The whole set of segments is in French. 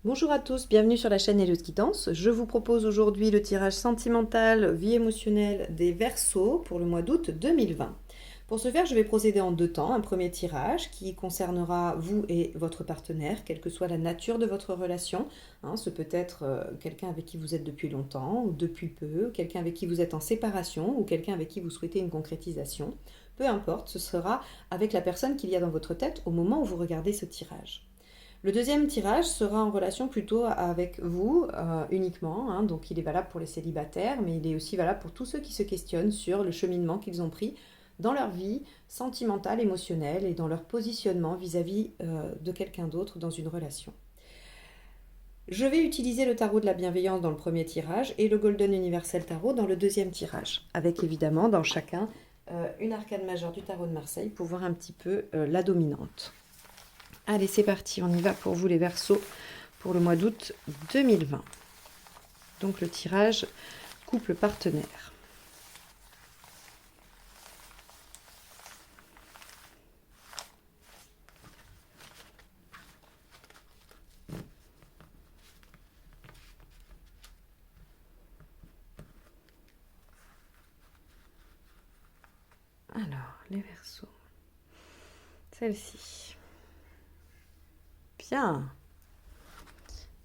Bonjour à tous, bienvenue sur la chaîne Hello's Guidance. Je vous propose aujourd'hui le tirage sentimental, vie émotionnelle des Verseaux pour le mois d'août 2020. Pour ce faire, je vais procéder en deux temps. Un premier tirage qui concernera vous et votre partenaire, quelle que soit la nature de votre relation. Ce peut être quelqu'un avec qui vous êtes depuis longtemps ou depuis peu, quelqu'un avec qui vous êtes en séparation ou quelqu'un avec qui vous souhaitez une concrétisation. Peu importe, ce sera avec la personne qu'il y a dans votre tête au moment où vous regardez ce tirage. Le deuxième tirage sera en relation plutôt avec vous uniquement, donc il est valable pour les célibataires, mais il est aussi valable pour tous ceux qui se questionnent sur le cheminement qu'ils ont pris dans leur vie sentimentale, émotionnelle et dans leur positionnement vis-à-vis de quelqu'un d'autre dans une relation. Je vais utiliser le tarot de la bienveillance dans le premier tirage et le Golden Universal Tarot dans le deuxième tirage, avec évidemment dans chacun une arcane majeure du tarot de Marseille pour voir un petit peu la dominante. Allez, c'est parti, on y va pour vous les Verseaux pour le mois d'août 2020. Donc le tirage couple partenaire. Alors, les Verseaux. Celle-ci. Bien.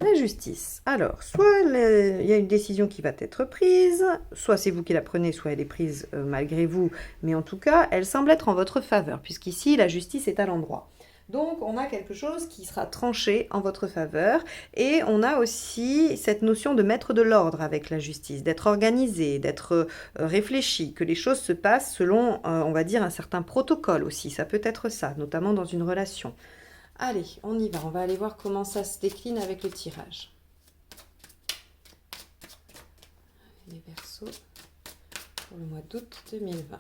La justice. Alors, soit il y a une décision qui va être prise, soit c'est vous qui la prenez, soit elle est prise malgré vous, mais en tout cas, elle semble être en votre faveur, puisqu'ici, la justice est à l'endroit. Donc, on a quelque chose qui sera tranché en votre faveur, et on a aussi cette notion de mettre de l'ordre avec la justice, d'être organisé, d'être réfléchi, que les choses se passent selon, on va dire, un certain protocole aussi. Ça peut être ça, notamment dans une relation. Allez, on y va. On va aller voir comment ça se décline avec le tirage. Les Verseaux pour le mois d'août 2020.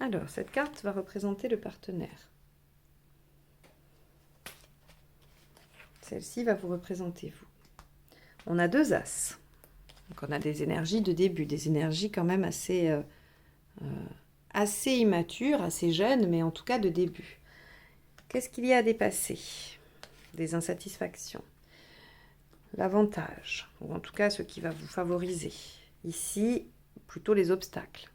Alors, cette carte va représenter le partenaire. Celle-ci va vous représenter vous. On a deux As. Donc on a des énergies de début, des énergies quand même assez immatures, assez jeunes, mais en tout cas de début. Qu'est-ce qu'il y a à dépasser? Des insatisfactions. L'avantage, ou en tout cas ce qui va vous favoriser. Ici, plutôt les obstacles.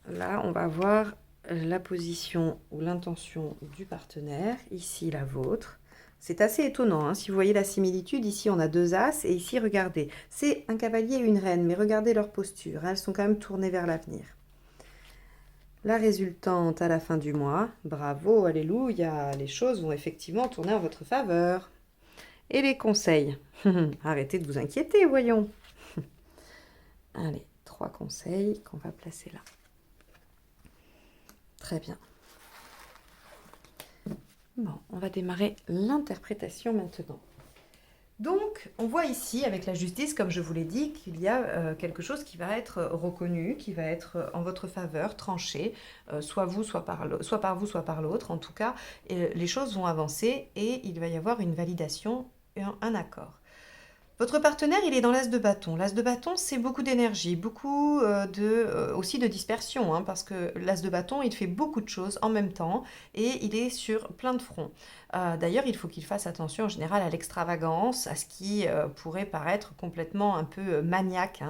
Là, on va voir la position ou l'intention du partenaire. Ici, la vôtre. C'est assez étonnant, si vous voyez la similitude, ici on a deux As et ici regardez, c'est un cavalier et une reine, mais regardez leur posture, elles sont quand même tournées vers l'avenir. La résultante à la fin du mois, bravo, alléluia, les choses vont effectivement tourner en votre faveur. Et les conseils, arrêtez de vous inquiéter, voyons. Allez, 3 conseils qu'on va placer là. Très bien. Bon, on va démarrer l'interprétation maintenant. Donc, on voit ici, avec la justice, comme je vous l'ai dit, qu'il y a quelque chose qui va être reconnu, qui va être en votre faveur, tranché, soit vous, soit par vous, soit par l'autre. En tout cas, les choses vont avancer et il va y avoir une validation, un accord. Votre partenaire, il est dans l'as de bâton. L'as de bâton, c'est beaucoup d'énergie, beaucoup aussi de dispersion, parce que l'as de bâton, il fait beaucoup de choses en même temps et il est sur plein de fronts. D'ailleurs, il faut qu'il fasse attention en général à l'extravagance, à ce qui pourrait paraître complètement un peu maniaque,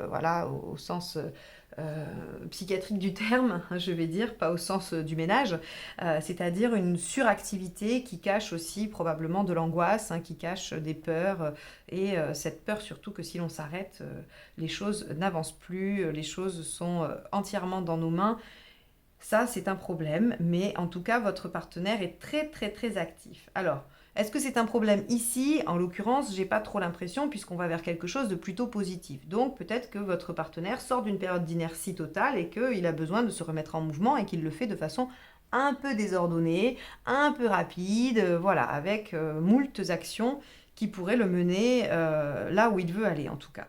voilà, au sens psychiatrique du terme, je vais dire, pas au sens du ménage, c'est-à-dire une suractivité qui cache aussi probablement de l'angoisse, qui cache des peurs, et cette peur surtout que si l'on s'arrête, les choses n'avancent plus, les choses sont entièrement dans nos mains. Ça, c'est un problème, mais en tout cas, votre partenaire est très, très, très actif. Alors, est-ce que c'est un problème ici? En l'occurrence, j'ai pas trop l'impression, puisqu'on va vers quelque chose de plutôt positif. Donc, peut-être que votre partenaire sort d'une période d'inertie totale et qu'il a besoin de se remettre en mouvement et qu'il le fait de façon un peu désordonnée, un peu rapide, voilà, avec moultes actions qui pourraient le mener là où il veut aller, en tout cas.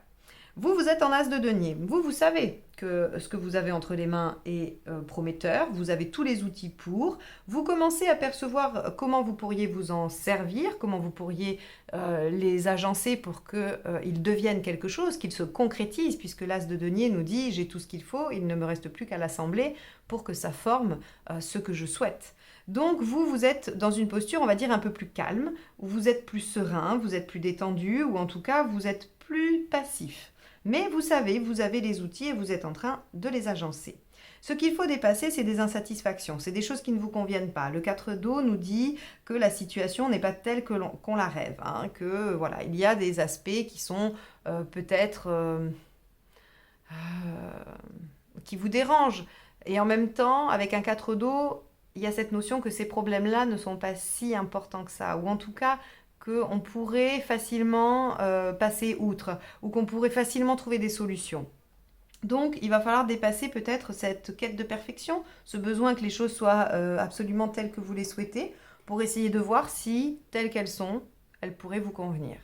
Vous êtes en as de denier. Vous savez que ce que vous avez entre les mains est prometteur. Vous avez tous les outils pour. Vous commencez à percevoir comment vous pourriez vous en servir, comment vous pourriez les agencer pour qu'ils deviennent quelque chose, qu'ils se concrétisent, puisque l'as de denier nous dit « j'ai tout ce qu'il faut, il ne me reste plus qu'à l'assembler pour que ça forme ce que je souhaite ». Donc vous êtes dans une posture, on va dire, un peu plus calme, où vous êtes plus serein, vous êtes plus détendu, ou en tout cas, vous êtes plus passif. Mais vous savez, vous avez les outils et vous êtes en train de les agencer. Ce qu'il faut dépasser, c'est des insatisfactions, c'est des choses qui ne vous conviennent pas. Le 4 d'eau nous dit que la situation n'est pas telle qu'on la rêve, hein, que voilà, il y a des aspects qui sont peut-être qui vous dérangent. Et en même temps, avec un 4 d'eau, il y a cette notion que ces problèmes-là ne sont pas si importants que ça, ou en tout cas qu'on pourrait facilement passer outre, ou qu'on pourrait facilement trouver des solutions. Donc, il va falloir dépasser peut-être cette quête de perfection, ce besoin que les choses soient absolument telles que vous les souhaitez, pour essayer de voir si, telles qu'elles sont, elles pourraient vous convenir.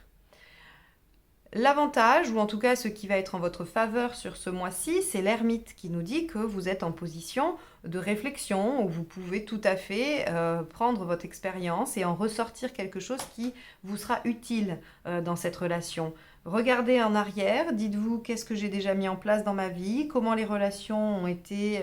L'avantage, ou en tout cas ce qui va être en votre faveur sur ce mois-ci, c'est l'ermite qui nous dit que vous êtes en position de réflexion, où vous pouvez tout à fait prendre votre expérience et en ressortir quelque chose qui vous sera utile dans cette relation. Regardez en arrière, dites-vous qu'est-ce que j'ai déjà mis en place dans ma vie, comment les relations ont été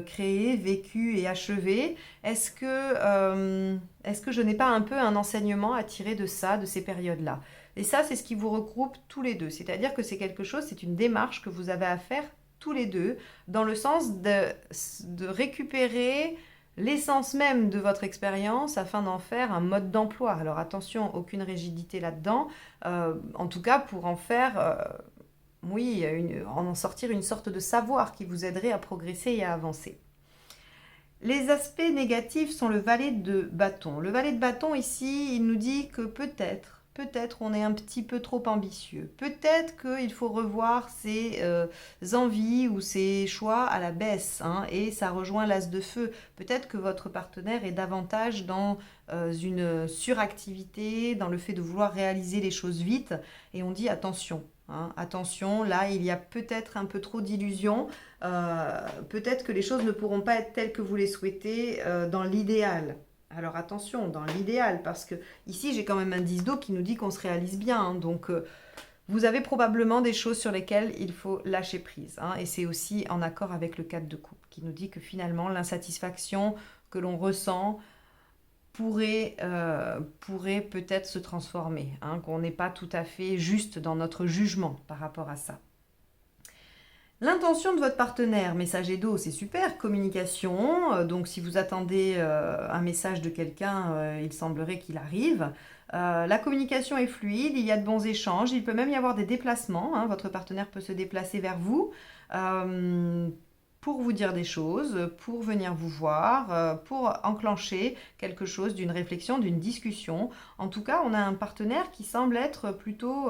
créées, vécues et achevées. Est-ce que je n'ai pas un peu un enseignement à tirer de ça, de ces périodes-là? Et ça, c'est ce qui vous regroupe tous les deux. C'est-à-dire que c'est quelque chose, c'est une démarche que vous avez à faire tous les deux, dans le sens de récupérer l'essence même de votre expérience afin d'en faire un mode d'emploi. Alors attention, aucune rigidité là-dedans, en tout cas pour en faire, en sortir une sorte de savoir qui vous aiderait à progresser et à avancer. Les aspects négatifs sont le valet de bâton. Le valet de bâton ici, il nous dit que peut-être on est un petit peu trop ambitieux. Peut-être qu'il faut revoir ses envies ou ses choix à la baisse, hein, et ça rejoint l'as de feu. Peut-être que votre partenaire est davantage dans une suractivité, dans le fait de vouloir réaliser les choses vite, et on dit attention. Hein, attention, là, il y a peut-être un peu trop d'illusions. Peut-être que les choses ne pourront pas être telles que vous les souhaitez dans l'idéal. Alors attention, dans l'idéal, parce que ici j'ai quand même un 10 d'eau qui nous dit qu'on se réalise bien. Hein, donc vous avez probablement des choses sur lesquelles il faut lâcher prise. Hein, et c'est aussi en accord avec le 4 de coupe qui nous dit que finalement l'insatisfaction que l'on ressent pourrait peut-être se transformer. Hein, qu'on n'est pas tout à fait juste dans notre jugement par rapport à ça. L'intention de votre partenaire, messager d'eau, c'est super, communication, donc si vous attendez un message de quelqu'un, il semblerait qu'il arrive. La communication est fluide, il y a de bons échanges, il peut même y avoir des déplacements, hein, votre partenaire peut se déplacer vers vous pour vous dire des choses, pour venir vous voir, pour enclencher quelque chose d'une réflexion, d'une discussion. En tout cas, on a un partenaire qui semble être plutôt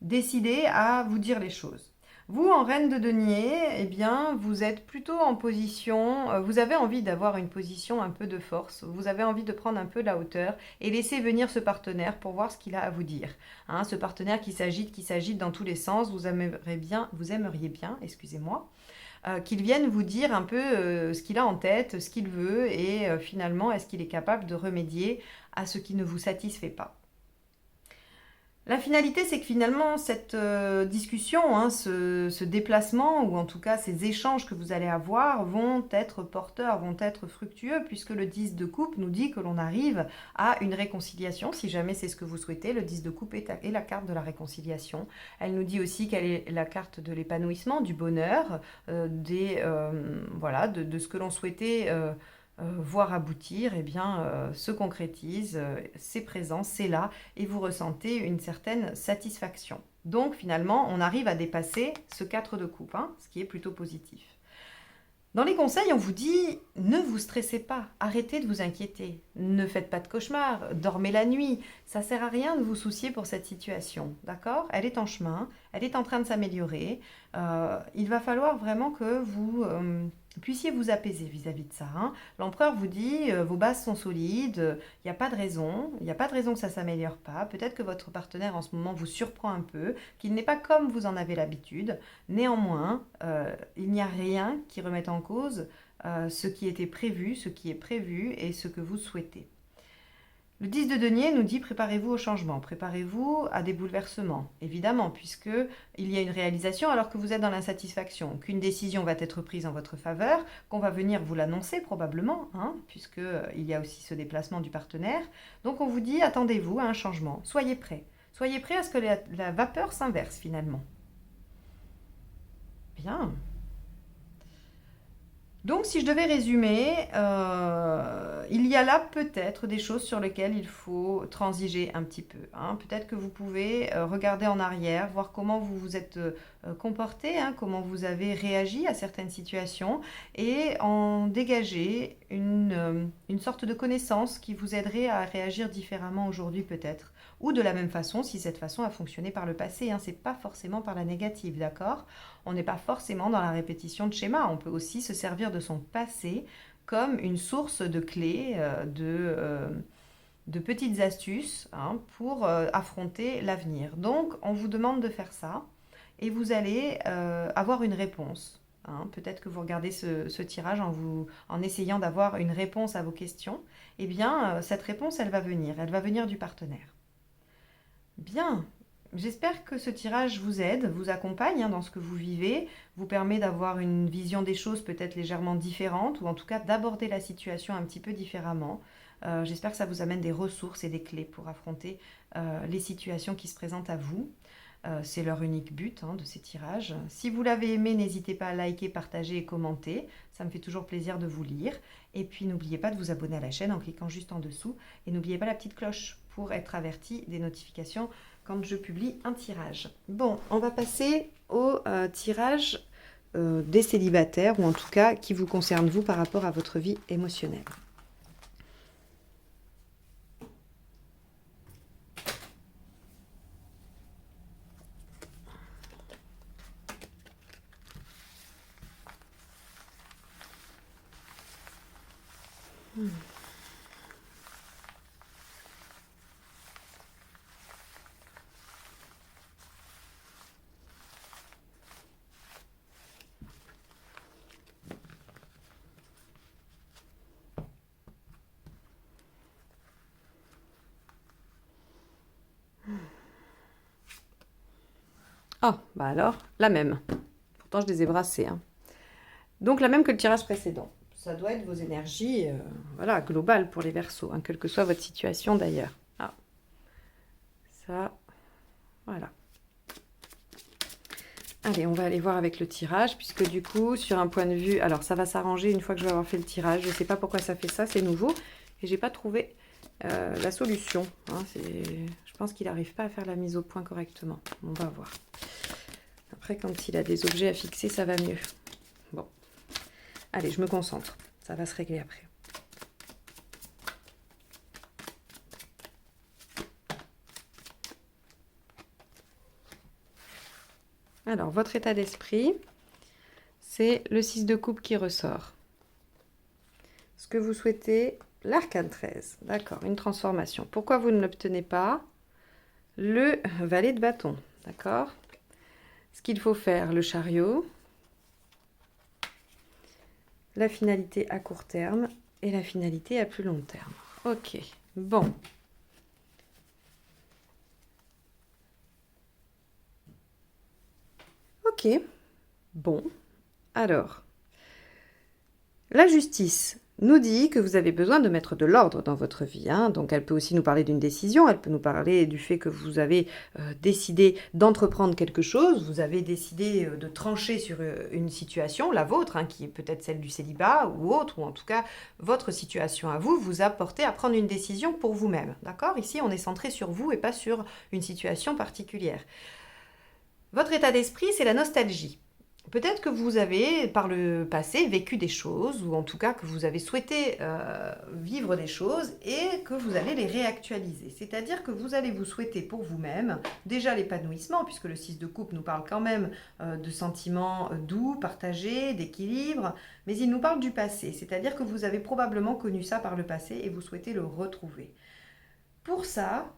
décidé à vous dire les choses. Vous, en reine de denier, eh bien, vous êtes plutôt en position, vous avez envie d'avoir une position un peu de force, vous avez envie de prendre un peu de la hauteur et laisser venir ce partenaire pour voir ce qu'il a à vous dire. Hein, ce partenaire qui s'agite dans tous les sens, vous aimeriez bien, excusez-moi, qu'il vienne vous dire un peu ce qu'il a en tête, ce qu'il veut et finalement, est-ce qu'il est capable de remédier à ce qui ne vous satisfait pas. La finalité, c'est que finalement, cette discussion, hein, ce déplacement, ou en tout cas ces échanges que vous allez avoir, vont être porteurs, vont être fructueux, puisque le 10 de coupe nous dit que l'on arrive à une réconciliation, si jamais c'est ce que vous souhaitez. Le 10 de coupe est la carte de la réconciliation. Elle nous dit aussi qu'elle est la carte de l'épanouissement, du bonheur, de ce que l'on souhaitait voir aboutir, eh bien, se concrétise, c'est présent, c'est là, et vous ressentez une certaine satisfaction. Donc finalement, on arrive à dépasser ce 4 de coupe, hein, ce qui est plutôt positif. Dans les conseils, on vous dit, ne vous stressez pas, arrêtez de vous inquiéter, ne faites pas de cauchemars, dormez la nuit, ça ne sert à rien de vous soucier pour cette situation, d'accord? Elle est en chemin, elle est en train de s'améliorer, il va falloir vraiment que vous puissiez vous apaiser vis-à-vis de ça. Hein. L'empereur vous dit, vos bases sont solides, il n'y a pas de raison, il n'y a pas de raison que ça ne s'améliore pas. Peut-être que votre partenaire en ce moment vous surprend un peu, qu'il n'est pas comme vous en avez l'habitude. Néanmoins, il n'y a rien qui remette en cause ce qui était prévu, ce qui est prévu et ce que vous souhaitez. Le 10 de denier nous dit préparez-vous au changement, préparez-vous à des bouleversements, évidemment, puisqu'il y a une réalisation alors que vous êtes dans l'insatisfaction, qu'une décision va être prise en votre faveur, qu'on va venir vous l'annoncer probablement, hein, puisqu'il y a aussi ce déplacement du partenaire. Donc on vous dit attendez-vous à un changement, soyez prêts à ce que la vapeur s'inverse finalement. Bien. Donc, si je devais résumer, il y a là peut-être des choses sur lesquelles il faut transiger un petit peu. Hein. Peut-être que vous pouvez regarder en arrière, voir comment vous vous êtes comporté, hein, comment vous avez réagi à certaines situations et en dégager une sorte de connaissance qui vous aiderait à réagir différemment aujourd'hui peut-être. Ou de la même façon, si cette façon a fonctionné par le passé. Hein, ce n'est pas forcément par la négative, d'accord ? On n'est pas forcément dans la répétition de schémas. On peut aussi se servir de son passé comme une source de clés, de petites astuces hein, pour affronter l'avenir. Donc, on vous demande de faire ça et vous allez avoir une réponse. Hein. Peut-être que vous regardez ce tirage en essayant d'avoir une réponse à vos questions. Eh bien, cette réponse, elle va venir du partenaire. Bien, j'espère que ce tirage vous aide, vous accompagne hein, dans ce que vous vivez, vous permet d'avoir une vision des choses peut-être légèrement différente ou en tout cas d'aborder la situation un petit peu différemment. J'espère que ça vous amène des ressources et des clés pour affronter les situations qui se présentent à vous. C'est leur unique but hein, de ces tirages. Si vous l'avez aimé, n'hésitez pas à liker, partager et commenter. Ça me fait toujours plaisir de vous lire. Et puis n'oubliez pas de vous abonner à la chaîne en cliquant juste en dessous. Et n'oubliez pas la petite cloche pour être averti des notifications quand je publie un tirage. Bon, on va passer au tirage des célibataires, ou en tout cas qui vous concerne vous par rapport à votre vie émotionnelle. Ah, bah alors, la même. Pourtant, je les ai brassés. Hein. Donc, la même que le tirage précédent. Ça doit être vos énergies voilà, globales pour les Verseaux, hein, quelle que soit votre situation d'ailleurs. Ah, ça, voilà. Allez, on va aller voir avec le tirage, puisque du coup, sur un point de vue... Alors, ça va s'arranger une fois que je vais avoir fait le tirage. Je ne sais pas pourquoi ça fait ça, c'est nouveau. Et j'ai pas trouvé la solution. Hein, je pense qu'il n'arrive pas à faire la mise au point correctement. On va voir. Après, quand il a des objets à fixer, ça va mieux. Bon. Allez, je me concentre. Ça va se régler après. Alors, votre état d'esprit, c'est le 6 de coupe qui ressort. Ce que vous souhaitez, l'arcane 13. D'accord, une transformation. Pourquoi vous ne l'obtenez pas? Le valet de bâton. D'accord. Ce qu'il faut faire, le chariot. La finalité à court terme et la finalité à plus long terme. Ok, bon. Ok, bon. Alors, la justice nous dit que vous avez besoin de mettre de l'ordre dans votre vie. Hein. Donc, elle peut aussi nous parler d'une décision, elle peut nous parler du fait que vous avez décidé d'entreprendre quelque chose, vous avez décidé de trancher sur une situation, la vôtre, hein, qui est peut-être celle du célibat ou autre, ou en tout cas, votre situation à vous, vous a porté à prendre une décision pour vous-même. D'accord? Ici, on est centré sur vous et pas sur une situation particulière. Votre état d'esprit, c'est la nostalgie. Peut-être que vous avez, par le passé, vécu des choses, ou en tout cas que vous avez souhaité vivre des choses et que vous allez les réactualiser. C'est-à-dire que vous allez vous souhaiter pour vous-même déjà l'épanouissement, puisque le 6 de coupe nous parle quand même de sentiments doux, partagés, d'équilibre, mais il nous parle du passé. C'est-à-dire que vous avez probablement connu ça par le passé et vous souhaitez le retrouver. Pour ça,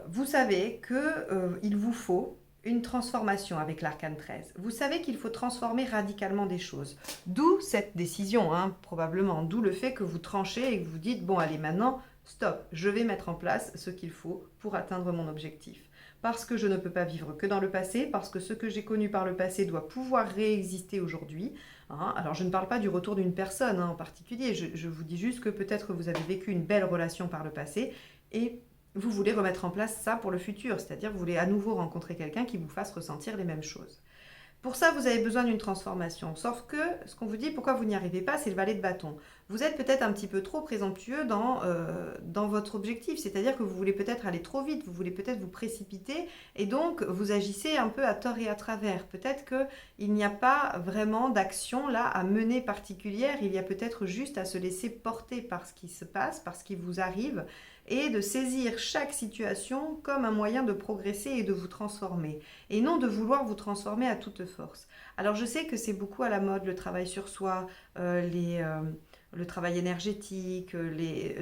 vous savez qu'il vous faut une transformation avec l'arcane 13. Vous savez qu'il faut transformer radicalement des choses. D'où cette décision, hein, probablement. D'où le fait que vous tranchez et que vous dites, bon allez maintenant, stop, je vais mettre en place ce qu'il faut pour atteindre mon objectif. Parce que je ne peux pas vivre que dans le passé, parce que ce que j'ai connu par le passé doit pouvoir réexister aujourd'hui. Hein. Alors je ne parle pas du retour d'une personne en particulier, je vous dis juste que peut-être vous avez vécu une belle relation par le passé et vous voulez remettre en place ça pour le futur, c'est-à-dire vous voulez à nouveau rencontrer quelqu'un qui vous fasse ressentir les mêmes choses. Pour ça, vous avez besoin d'une transformation. Sauf que ce qu'on vous dit, pourquoi vous n'y arrivez pas, c'est le valet de bâton. Vous êtes peut-être un petit peu trop présomptueux dans votre objectif, c'est-à-dire que vous voulez peut-être aller trop vite, vous voulez peut-être vous précipiter, et donc vous agissez un peu à tort et à travers. Peut-être qu'il n'y a pas vraiment d'action là à mener particulière, il y a peut-être juste à se laisser porter par ce qui se passe, par ce qui vous arrive, et de saisir chaque situation comme un moyen de progresser et de vous transformer, et non de vouloir vous transformer à toute force. Alors je sais que c'est beaucoup à la mode le travail sur soi, le travail énergétique,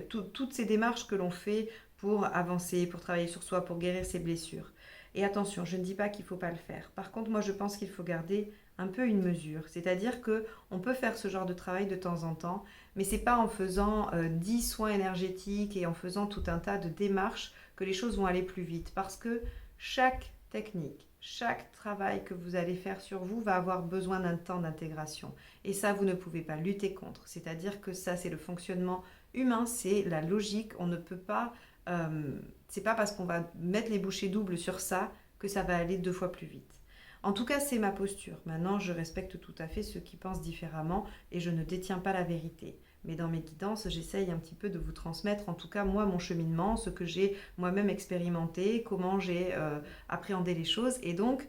toutes ces démarches que l'on fait pour avancer, pour travailler sur soi, pour guérir ses blessures. Et attention, je ne dis pas qu'il ne faut pas le faire. Par contre, moi je pense qu'il faut garder un peu une mesure. C'est-à-dire qu'on peut faire ce genre de travail de temps en temps, mais ce n'est pas en faisant 10 soins énergétiques et en faisant tout un tas de démarches que les choses vont aller plus vite. Parce que chaque technique, chaque travail que vous allez faire sur vous va avoir besoin d'un temps d'intégration. Et ça, vous ne pouvez pas lutter contre. C'est-à-dire que ça, c'est le fonctionnement humain, c'est la logique. On ne peut pas... c'est pas parce qu'on va mettre les bouchées doubles sur ça que ça va aller 2 fois plus vite. En tout cas, c'est ma posture. Maintenant, je respecte tout à fait ceux qui pensent différemment et je ne détiens pas la vérité. Mais dans mes guidances, j'essaye un petit peu de vous transmettre, en tout cas moi, mon cheminement, ce que j'ai moi-même expérimenté, comment j'ai appréhendé les choses. Et donc,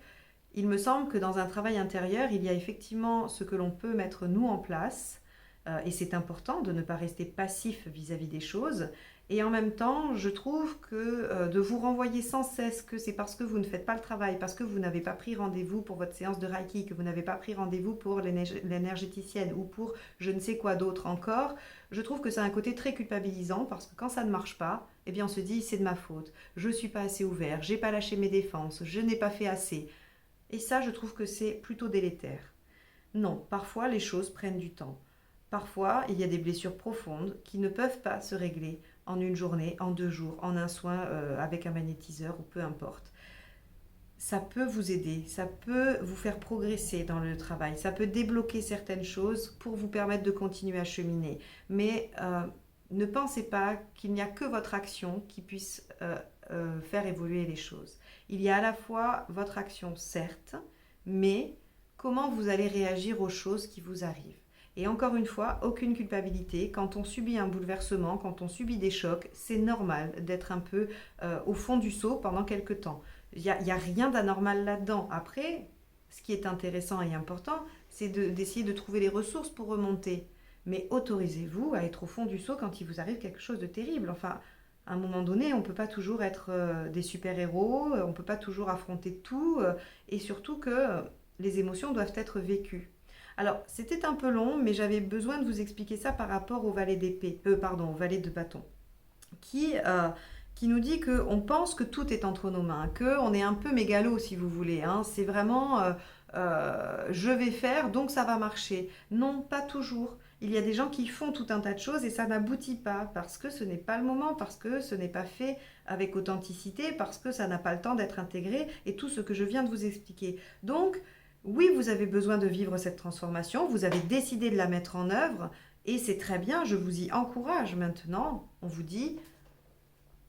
il me semble que dans un travail intérieur, il y a effectivement ce que l'on peut mettre nous en place. Et c'est important de ne pas rester passif vis-à-vis des choses. Et en même temps, je trouve que de vous renvoyer sans cesse que c'est parce que vous ne faites pas le travail, parce que vous n'avez pas pris rendez-vous pour votre séance de Reiki, que vous n'avez pas pris rendez-vous pour l'énergéticienne ou pour je ne sais quoi d'autre encore, je trouve que c'est un côté très culpabilisant parce que quand ça ne marche pas, eh bien on se dit c'est de ma faute, je ne suis pas assez ouvert, j'ai pas lâché mes défenses, je n'ai pas fait assez. Et ça, je trouve que c'est plutôt délétère. Non, parfois les choses prennent du temps. Parfois, il y a des blessures profondes qui ne peuvent pas se régler en une journée, en 2 jours, en un soin avec un magnétiseur ou peu importe. Ça peut vous aider, ça peut vous faire progresser dans le travail, ça peut débloquer certaines choses pour vous permettre de continuer à cheminer. Mais ne pensez pas qu'il n'y a que votre action qui puisse faire évoluer les choses. Il y a à la fois votre action, certes, mais comment vous allez réagir aux choses qui vous arrivent. Et encore une fois, aucune culpabilité. Quand on subit un bouleversement, quand on subit des chocs, c'est normal d'être un peu au fond du seau pendant quelques temps. Il n'y a rien d'anormal là-dedans. Après, ce qui est intéressant et important, c'est d'essayer de trouver les ressources pour remonter. Mais autorisez-vous à être au fond du seau quand il vous arrive quelque chose de terrible. Enfin, à un moment donné, on ne peut pas toujours être des super-héros, on ne peut pas toujours affronter tout, et surtout que les émotions doivent être vécues. Alors, c'était un peu long, mais j'avais besoin de vous expliquer ça par rapport au valet d'épée, au valet de bâton, qui nous dit qu'on pense que tout est entre nos mains, qu'on est un peu mégalo, si vous voulez. Hein. C'est vraiment, je vais faire, donc ça va marcher. Non, pas toujours. Il y a des gens qui font tout un tas de choses et ça n'aboutit pas, parce que ce n'est pas le moment, parce que ce n'est pas fait avec authenticité, parce que ça n'a pas le temps d'être intégré, et tout ce que je viens de vous expliquer. Donc, oui, vous avez besoin de vivre cette transformation, vous avez décidé de la mettre en œuvre et c'est très bien, je vous y encourage. Maintenant, on vous dit,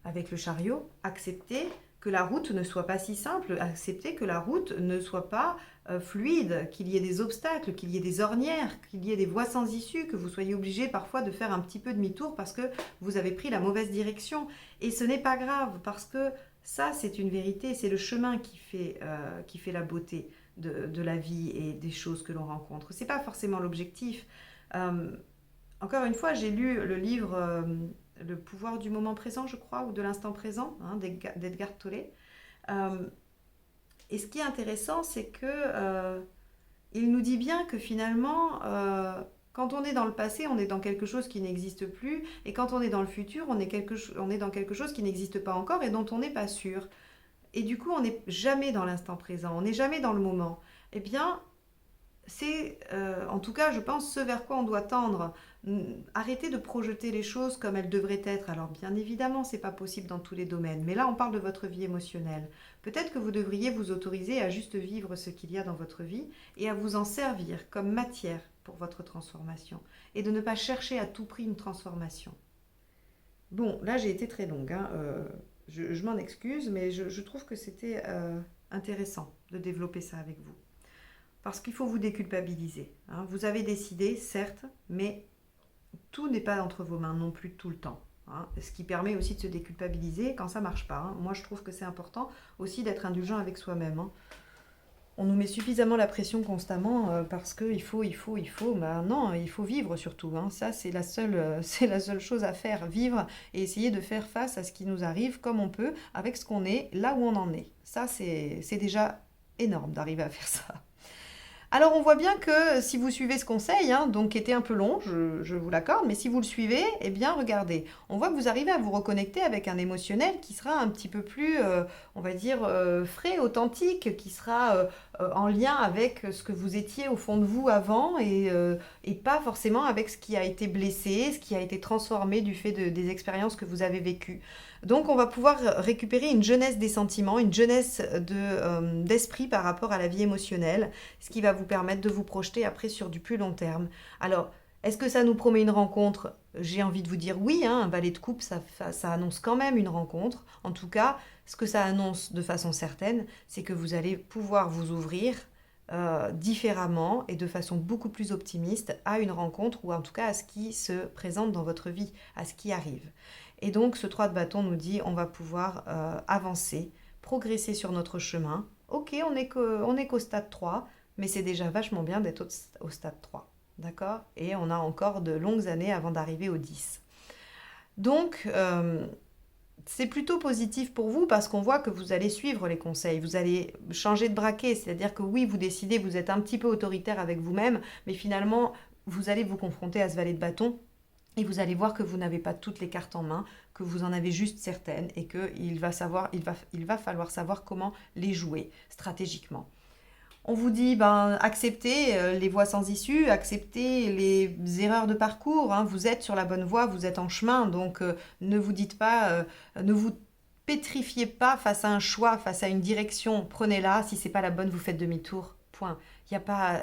avec le chariot, acceptez que la route ne soit pas si simple, acceptez que la route ne soit pas fluide, qu'il y ait des obstacles, qu'il y ait des ornières, qu'il y ait des voies sans issue, que vous soyez obligé parfois de faire un petit peu demi-tour parce que vous avez pris la mauvaise direction. Et ce n'est pas grave parce que ça, c'est une vérité, c'est le chemin qui fait la beauté. de la vie et des choses que l'on rencontre. Ce n'est pas forcément l'objectif. Encore une fois, j'ai lu le livre Le pouvoir du moment présent, je crois, ou de l'instant présent, hein, d'Edgar Tolle. Et ce qui est intéressant, c'est que il nous dit bien que finalement, quand on est dans le passé, on est dans quelque chose qui n'existe plus, et quand on est dans le futur, on est dans quelque chose qui n'existe pas encore et dont on n'est pas sûr. Et du coup, on n'est jamais dans l'instant présent, on n'est jamais dans le moment. Eh bien, c'est, en tout cas, je pense, ce vers quoi on doit tendre. Arrêter de projeter les choses comme elles devraient être. Alors, bien évidemment, c'est pas possible dans tous les domaines, mais là, on parle de votre vie émotionnelle. Peut-être que vous devriez vous autoriser à juste vivre ce qu'il y a dans votre vie et à vous en servir comme matière pour votre transformation et de ne pas chercher à tout prix une transformation. Bon, là, j'ai été très longue, hein. Je m'en excuse, mais je trouve que c'était intéressant de développer ça avec vous. Parce qu'il faut vous déculpabiliser, hein. Vous avez décidé, certes, mais tout n'est pas entre vos mains non plus tout le temps, hein. Ce qui permet aussi de se déculpabiliser quand ça ne marche pas, hein. Moi, je trouve que c'est important aussi d'être indulgent avec soi-même, hein. On nous met suffisamment la pression constamment parce qu'il faut, bah non, il faut vivre surtout, hein. Ça, c'est c'est la seule chose à faire, vivre et essayer de faire face à ce qui nous arrive comme on peut, avec ce qu'on est, là où on en est. Ça, c'est déjà énorme d'arriver à faire ça. Alors on voit bien que si vous suivez ce conseil, hein, donc qui était un peu long, je vous l'accorde, mais si vous le suivez, eh bien regardez, on voit que vous arrivez à vous reconnecter avec un émotionnel qui sera un petit peu plus, on va dire, frais, authentique, qui sera en lien avec ce que vous étiez au fond de vous avant et pas forcément avec ce qui a été blessé, ce qui a été transformé du fait des expériences que vous avez vécues. Donc on va pouvoir récupérer une jeunesse des sentiments, une jeunesse d'esprit par rapport à la vie émotionnelle, ce qui va vous permettre de vous projeter après sur du plus long terme. Alors, est-ce que ça nous promet une rencontre? J'ai envie de vous dire oui, hein, un valet de coupe, ça annonce quand même une rencontre. En tout cas, ce que ça annonce de façon certaine, c'est que vous allez pouvoir vous ouvrir différemment et de façon beaucoup plus optimiste à une rencontre ou en tout cas à ce qui se présente dans votre vie, à ce qui arrive. Et donc ce 3 de bâton nous dit on va pouvoir avancer, progresser sur notre chemin. Ok, on est qu'au stade 3, mais c'est déjà vachement bien d'être au stade 3. D'accord? Et on a encore de longues années avant d'arriver au 10. Donc, c'est plutôt positif pour vous parce qu'on voit que vous allez suivre les conseils, vous allez changer de braquet, c'est-à-dire que oui, vous décidez, vous êtes un petit peu autoritaire avec vous-même, mais finalement, vous allez vous confronter à ce valet de bâton et vous allez voir que vous n'avez pas toutes les cartes en main, que vous en avez juste certaines et qu'il va falloir savoir comment les jouer stratégiquement. On vous dit, acceptez les voies sans issue, acceptez les erreurs de parcours, hein. Vous êtes sur la bonne voie, vous êtes en chemin, donc ne vous dites pas, ne vous pétrifiez pas face à un choix, face à une direction. Prenez-la, si c'est pas la bonne, vous faites demi-tour. Point. Il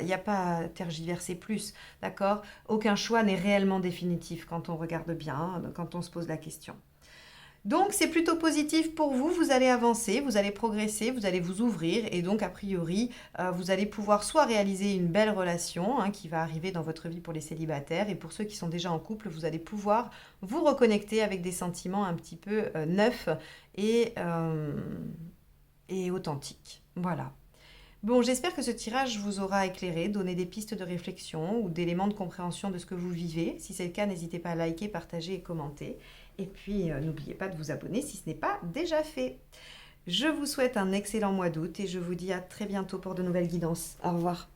n'y a pas à tergiverser plus, d'accord? Aucun choix n'est réellement définitif quand on regarde bien, quand on se pose la question. Donc c'est plutôt positif pour vous, vous allez avancer, vous allez progresser, vous allez vous ouvrir et donc a priori vous allez pouvoir soit réaliser une belle relation hein, qui va arriver dans votre vie pour les célibataires et pour ceux qui sont déjà en couple, vous allez pouvoir vous reconnecter avec des sentiments un petit peu neufs et authentiques. Voilà. Bon, j'espère que ce tirage vous aura éclairé, donné des pistes de réflexion ou d'éléments de compréhension de ce que vous vivez. Si c'est le cas, n'hésitez pas à liker, partager et commenter. Et puis, n'oubliez pas de vous abonner si ce n'est pas déjà fait. Je vous souhaite un excellent mois d'août et je vous dis à très bientôt pour de nouvelles guidances. Au revoir.